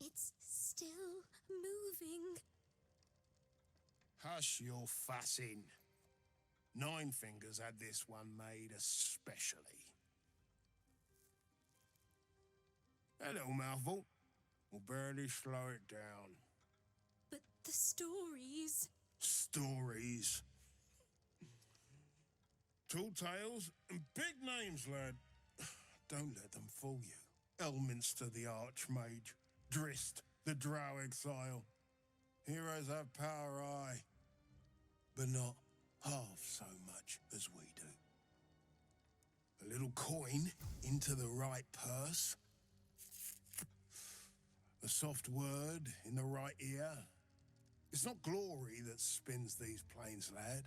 It's still moving. Hush your fussing. Nine Fingers had this one made especially. A little mouthful will barely slow it down. But the stories... Stories. Tall tales and big names, lad. Don't let them fool you. Elminster the Archmage, Drist the Drow Exile. Heroes have power, aye, but not half so much as we do. A little coin into the right purse. A soft word in the right ear. It's not glory that spins these plains, lad.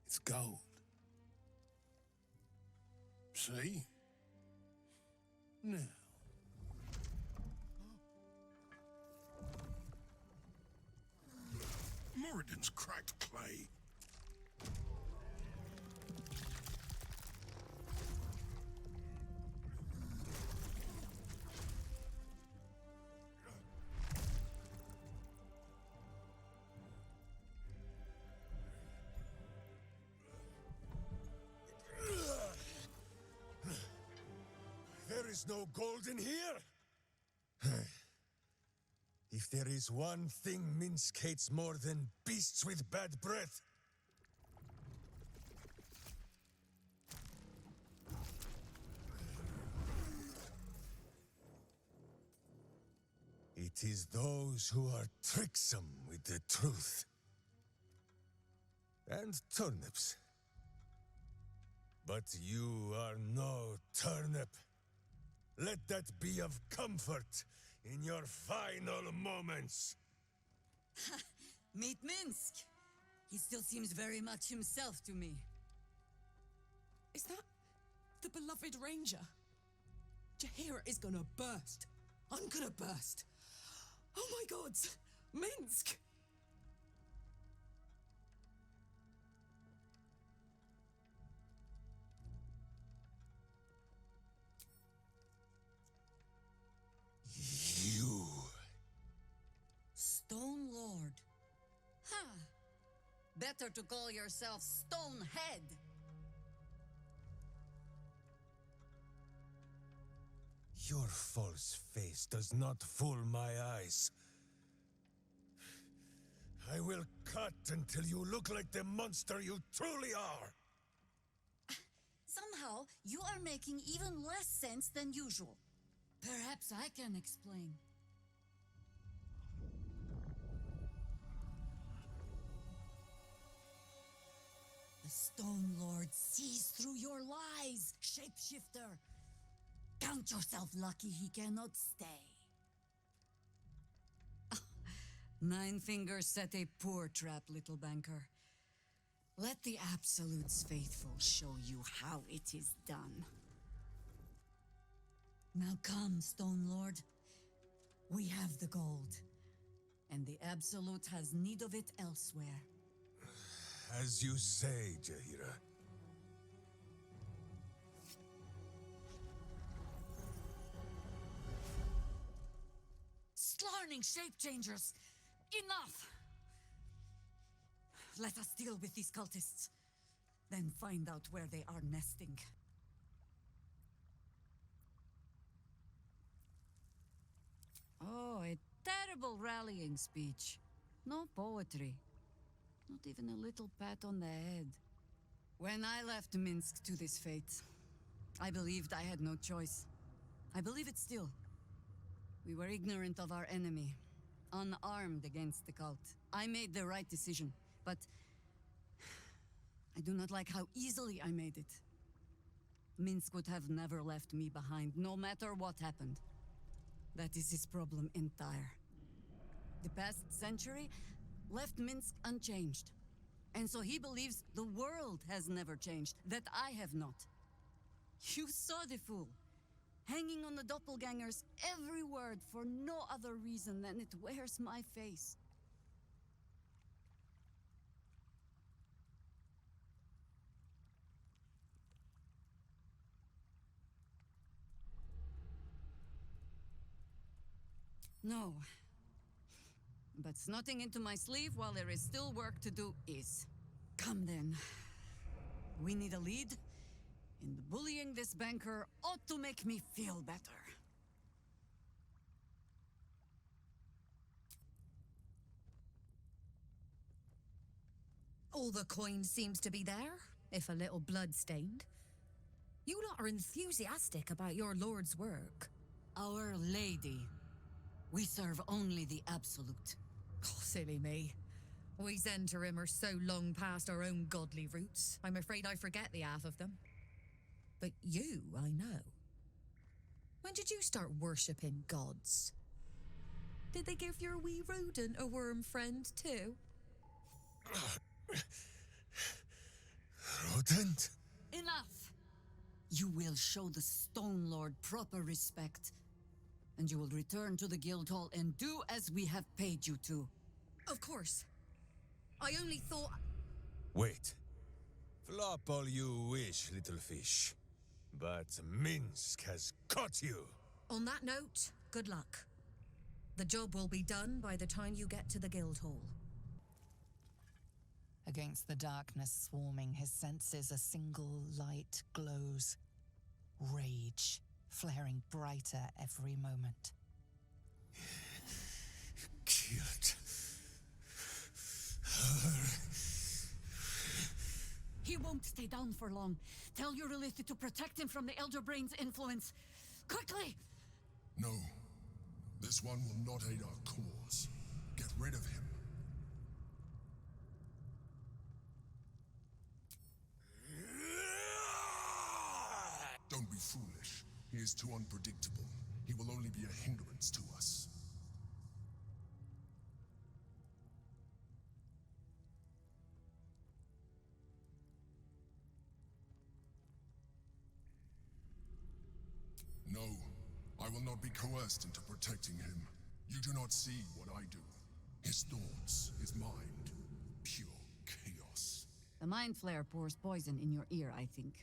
It's gold. See? Now. Moradin's cracked clay. There is no gold in here! If there is one thing Minsk hates more than beasts with bad breath... it is those who are tricksome with the truth. And turnips. But you are no turnip. Let that be of comfort in your final moments. Meet Minsk. He still seems very much himself to me. Is that the beloved ranger? Jaheira is gonna burst. I'm gonna burst. Oh my gods! Minsk! You... Stone Lord. Ha! Better to call yourself Stonehead. Your false face does not fool my eyes. I will cut until you look like the monster you truly are. Somehow, you are making even less sense than usual. Perhaps I can explain. The Stone Lord sees through your lies, shapeshifter. Count yourself lucky he cannot stay. Nine Fingers set a poor trap, little banker. Let the Absolute's faithful show you how it is done. Now come, Stone Lord. We have the gold, and the Absolute has need of it elsewhere. As you say, Jaheira. Slarning shape-changers! Enough! Let us deal with these cultists, then find out where they are nesting. Oh, a terrible rallying speech. No poetry. Not even a little pat on the head. When I left Minsk to this fate, I believed I had no choice. I believe it still. We were ignorant of our enemy, unarmed against the cult. I made the right decision, but I do not like how easily I made it. Minsk would have never left me behind, no matter what happened. That is his problem entire. The past century left Minsk unchanged. And so he believes the world has never changed, that I have not. You saw the fool, hanging on the doppelganger's every word for no other reason than it wears my face. No. But snotting into my sleeve while there is still work to do is. Come then. We need a lead, and bullying this banker ought to make me feel better. All the coin seems to be there, if a little blood-stained. You lot are enthusiastic about your lord's work. Our Lady. We serve only the absolute. Oh, silly me. We Zentarim are so long past our own godly roots, I'm afraid I forget the half of them. But you, I know. When did you start worshipping gods? Did they give your wee rodent a worm friend too? Rodent? Enough! You will show the Stone Lord proper respect, and you will return to the Guildhall and do as we have paid you to. Of course. I only thought... Wait. Flop all you wish, little fish. But Minsk has caught you. On that note, good luck. The job will be done by the time you get to the Guildhall. Against the darkness swarming his senses, a single light glows. Rage, flaring brighter every moment. Killed her. He won't stay down for long. Tell your Elith to protect him from the Elder Brain's influence. Quickly! No. This one will not aid our cause. Get rid of him. Don't be foolish. He is too unpredictable. He will only be a hindrance to us. No, I will not be coerced into protecting him. You do not see what I do. His thoughts, his mind, pure chaos. The Mind Flare pours poison in your ear, I think.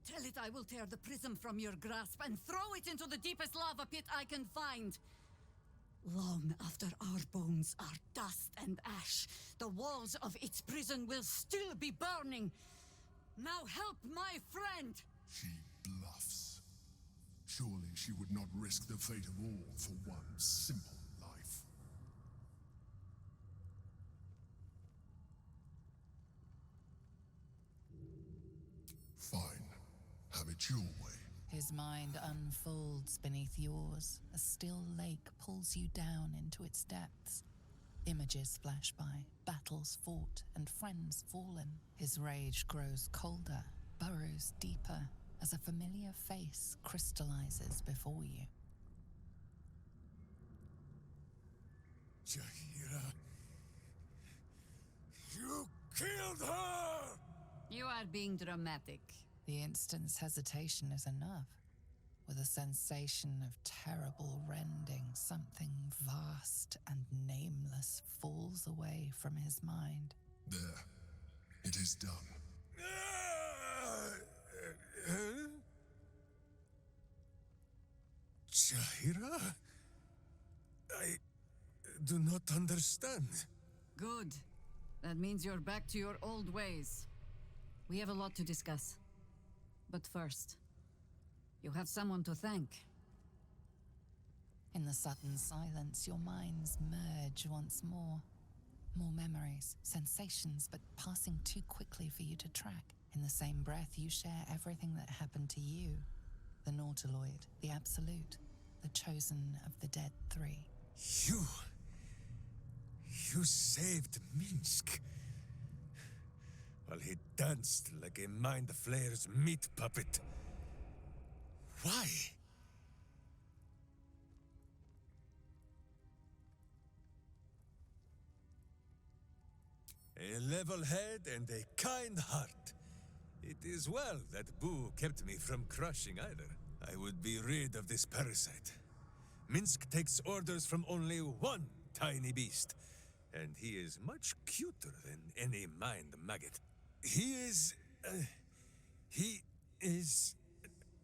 Tell it I will tear the prism from your grasp and throw it into the deepest lava pit I can find. Long after our bones are dust and ash, the walls of its prison will still be burning. Now help my friend! She bluffs. Surely she would not risk the fate of all for one simple life. Fine. Have it your way. His mind unfolds beneath yours. A still lake pulls you down into its depths. Images flash by, battles fought, and friends fallen. His rage grows colder, burrows deeper, as a familiar face crystallizes before you. Jaheira. You killed her! You are being dramatic. The instant's hesitation is enough. With a sensation of terrible rending, something vast and nameless falls away from his mind. There. It is done. Jaheira? I do not understand. Good. That means you're back to your old ways. We have a lot to discuss. But first, you have someone to thank. In the sudden silence, your minds merge once more. More memories, sensations, but passing too quickly for you to track. In the same breath, you share everything that happened to you. The Nautiloid, the Absolute, the chosen of the Dead Three. You saved Minsk. While he danced like a Mind Flayer's meat puppet. Why? A level head and a kind heart. It is well that Boo kept me from crushing either. I would be rid of this parasite. Minsk takes orders from only one tiny beast, and he is much cuter than any mind maggot. He is...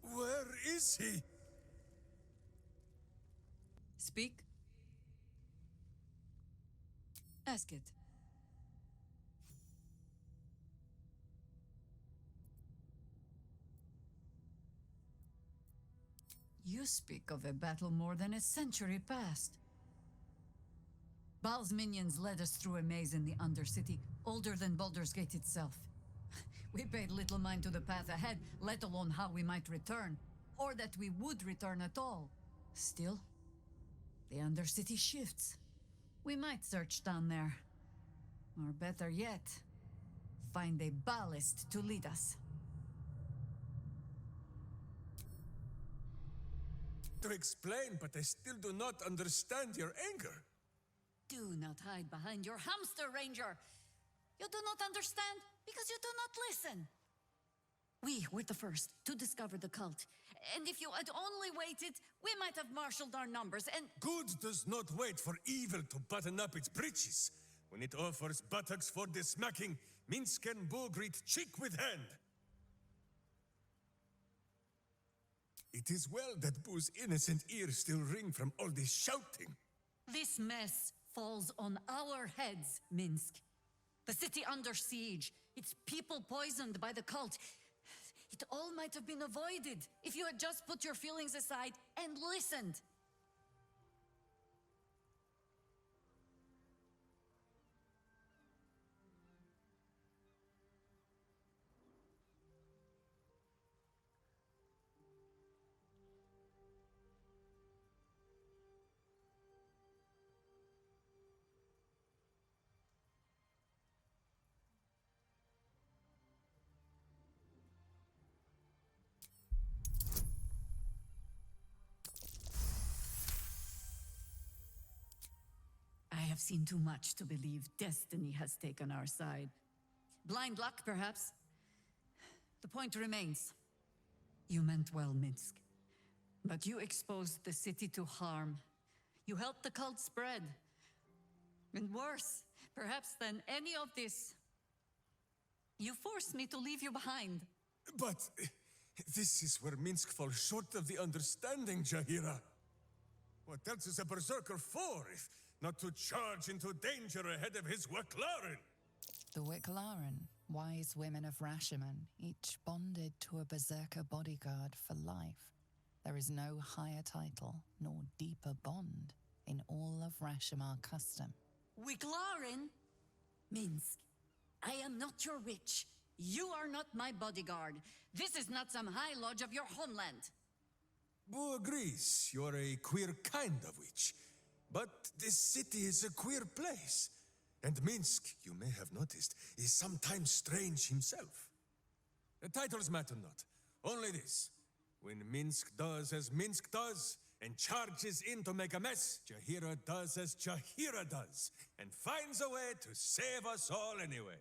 Where is he? Speak. Ask it. You speak of a battle more than a century past. Baal's minions led us through a maze in the Undercity, older than Baldurs Gate itself. We paid little mind to the path ahead, let alone how we might return, or that we would return at all. Still, the Undercity shifts. We might search down there. Or better yet, find a Ballist to lead us. To explain, but I still do not understand your anger. Do not hide behind your hamster, Ranger. You do not understand because you do not listen. We were the first to discover the cult. And if you had only waited, we might have marshaled our numbers and... Good does not wait for evil to button up its breeches. When it offers buttocks for the smacking, Minsk and Boo greet cheek with hand. It is well that Boo's innocent ears still ring from all this shouting. This mess falls on our heads, Minsk. The city under siege, its people poisoned by the cult. It all might have been avoided if you had just put your feelings aside and listened. I have seen too much to believe destiny has taken our side. Blind luck, perhaps. The point remains. You meant well, Minsk. But you exposed the city to harm. You helped the cult spread. And worse, perhaps than any of this, you forced me to leave you behind. But this is where Minsk falls short of the understanding, Jaheira. What else is a berserker for, if not to charge into danger ahead of his Waclaren? The Wicklaren, wise women of Rashomon, each bonded to a berserker bodyguard for life. There is no higher title nor deeper bond in all of Rashomon custom. Wiclaren? Minsk, I am not your witch. You are not my bodyguard. This is not some high lodge of your homeland. Boo agrees you're a queer kind of witch. But this city is a queer place. And Minsk, you may have noticed, is sometimes strange himself. The titles matter not. Only this. When Minsk does as Minsk does, and charges in to make a mess, Jaheira does as Jaheira does, and finds a way to save us all anyway.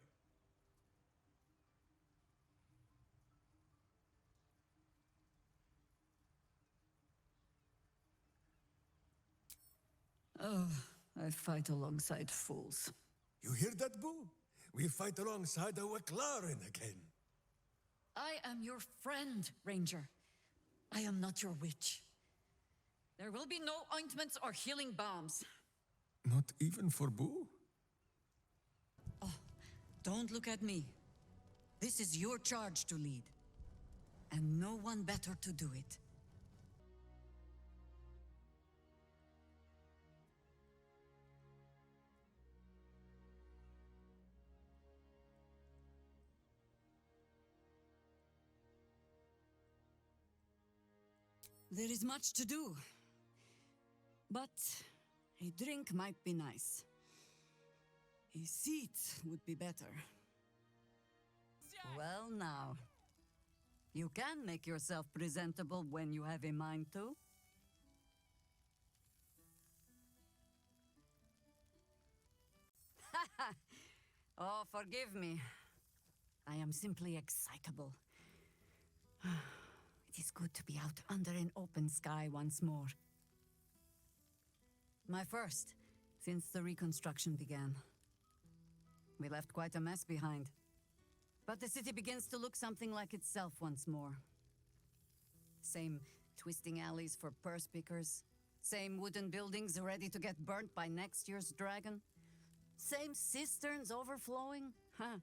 Oh, I fight alongside fools. You hear that, Boo? We fight alongside a Waclaren again. I am your friend, Ranger. I am not your witch. There will be no ointments or healing balms. Not even for Boo? Oh, don't look at me. This is your charge to lead. And no one better to do it. There is much to do. But a drink might be nice. A seat would be better. Well now. You can make yourself presentable when you have a mind to. Oh, forgive me. I am simply excitable. It is good to be out under an open sky once more. My first, since the reconstruction began. We left quite a mess behind. But the city begins to look something like itself once more. Same twisting alleys for purse pickers. Same wooden buildings ready to get burnt by next year's dragon. Same cisterns overflowing? Huh.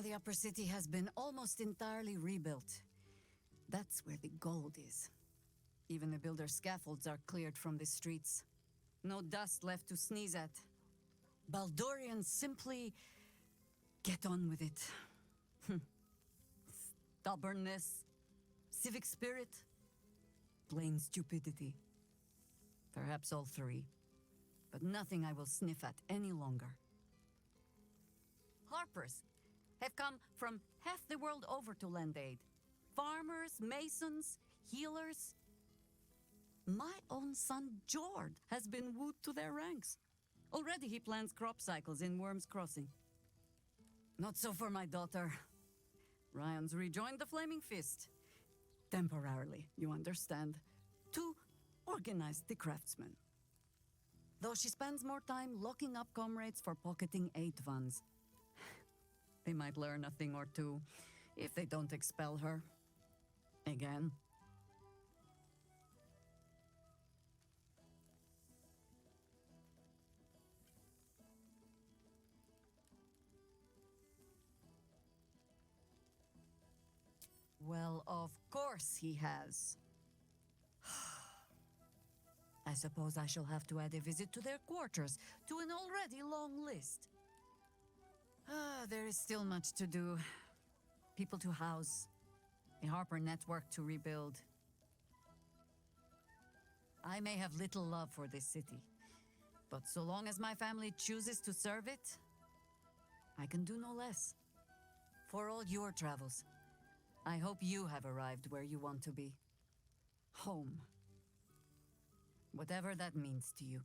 The upper city has been almost entirely rebuilt. That's where the gold is. Even the builder's scaffolds are cleared from the streets. No dust left to sneeze at. Baldurians simply get on with it. Stubbornness, civic spirit, plain stupidity. Perhaps all three, but nothing I will sniff at any longer. Harpers have come from half the world over to lend aid. Farmers, masons, healers. My own son, Jord, has been wooed to their ranks. Already he plans crop cycles in Worm's Crossing. Not so for my daughter. Ryan's rejoined the Flaming Fist. Temporarily, you understand. To organize the craftsmen. Though she spends more time locking up comrades for pocketing aid funds. They might learn a thing or two, if they don't expel her. Again. Well, of course he has. I suppose I shall have to add a visit to their quarters, to an already long list. There is still much to do. People to house. A Harper network to rebuild. I may have little love for this city, but so long as my family chooses to serve it, I can do no less. For all your travels, I hope you have arrived where you want to be. Home. Whatever that means to you.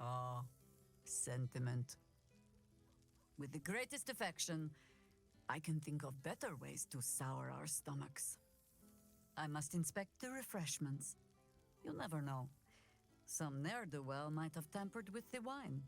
Ah, sentiment. With the greatest affection, I can think of better ways to sour our stomachs. I must inspect the refreshments. You'll never know. Some ne'er-do-well might have tampered with the wine.